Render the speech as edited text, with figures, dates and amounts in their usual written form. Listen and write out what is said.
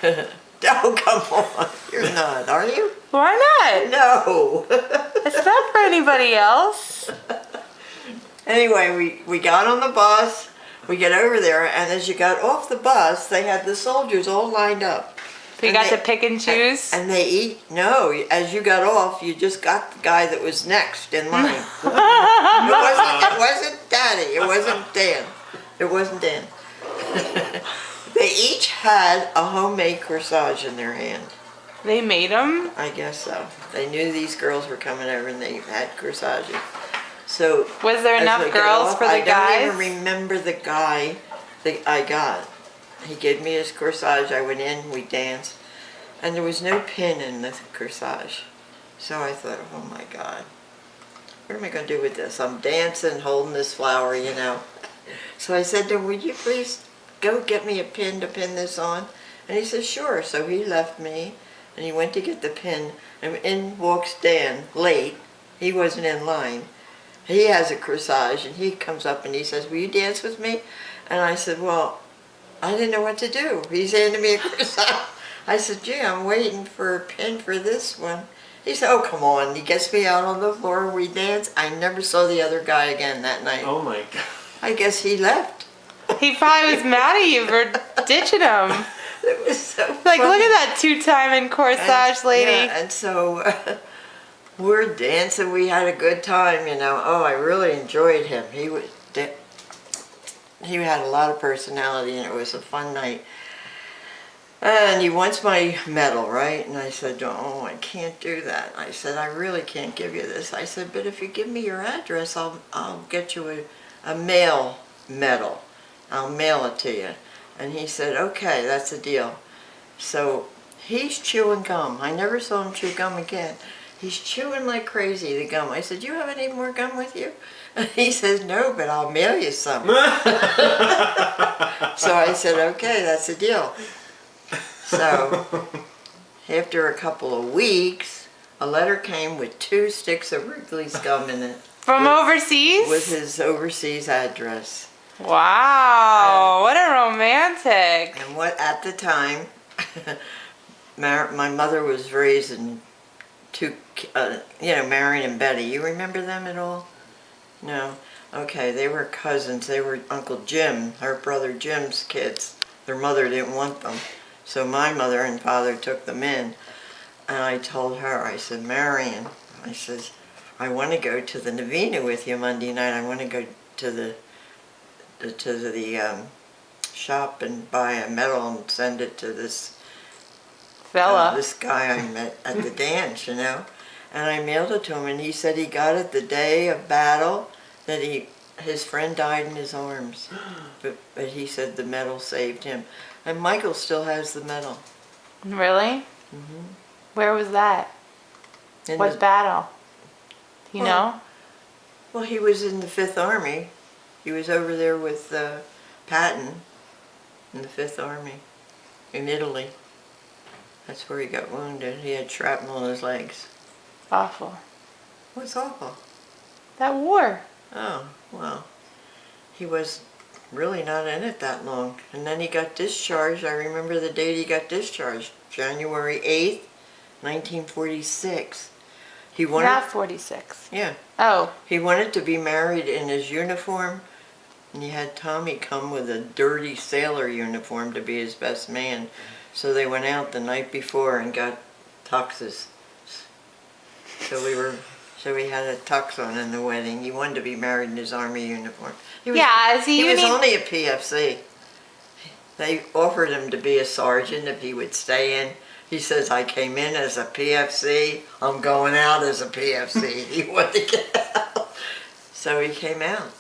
Oh, come on. You're not, are you? Why not? No. It's not for anybody else. Anyway, we got on the bus. We get over there, and as you got off the bus, they had the soldiers all lined up. So you got to pick and choose? And they eat. No, as you got off, you just got the guy that was next in line. It wasn't Daddy. It wasn't Dan. It wasn't Dan. They each had a homemade corsage in their hand. They made them? I guess so. They knew these girls were coming over, and they had corsages. So was there enough girls for the guys? I don't even remember the guy that I got. He gave me his corsage. I went in, we danced, and there was no pin in the corsage. So I thought, oh my God, what am I going to do with this? I'm dancing, holding this flower, you know. So I said to him, would you please go get me a pin to pin this on? And he said, sure. So he left me, and he went to get the pin, and in walks Dan, late. He wasn't in line. He has a corsage, and he comes up and he says, will you dance with me? And I said, well, I didn't know what to do. He's handing me a corsage. I said, gee, I'm waiting for a pin for this one. He said, oh, come on. He gets me out on the floor, we dance. I never saw the other guy again that night. Oh, my God. I guess he left. He probably was mad at you for ditching him. It was so Like, funny. look at that two-timing corsage lady. Yeah, and so we're dancing. We had a good time, you know. Oh, I really enjoyed him. He had a lot of personality, and it was a fun night. And he wants my medal, right? And I said, oh, I can't do that. I said, I really can't give you this. I said, but if you give me your address, I'll get you a mail medal. I'll mail it to you. And he said, okay, that's a deal. So he's chewing gum. I never saw him chew gum again. He's chewing like crazy, the gum. I said, do you have any more gum with you? And he says, no, but I'll mail you some. So I said, okay, that's a deal. So after a couple of weeks, a letter came with 2 sticks of Wrigley's gum in it. From overseas? With his overseas address. Wow, what a romantic. And what, at the time, my mother was raising 2, Marion and Betty. You remember them at all? No? Okay, they were cousins. They were Uncle Jim, her brother Jim's kids. Their mother didn't want them. So my mother and father took them in. And I told her, I said, Marion, I says, I want to go to the Novena with you Monday night. I want to go to the shop and buy a medal and send it to this Fella. this guy I met at the dance, you know. And I mailed it to him, and he said he got it the day of battle, that his friend died in his arms. But he said the medal saved him. And Michael still has the medal. Really? Mm-hmm. Where was that? What battle? You know? Well, he was in the 5th Army. He was over there with Patton in the 5th Army in Italy. That's where he got wounded. He had shrapnel in his legs. Awful. What's awful? That war. Oh, well, he was really not in it that long. And then he got discharged. I remember the date he got discharged, January 8th, 1946. He wanted, Not 46. yeah. Oh. He wanted to be married in his uniform, and he had Tommy come with a dirty sailor uniform to be his best man. So they went out the night before and got tuxes. So we had a tux on in the wedding. He wanted to be married in his army uniform. He was only a PFC. They offered him to be a sergeant if he would stay in. He says, I came in as a PFC, I'm going out as a PFC. He wanted to get out. So he came out.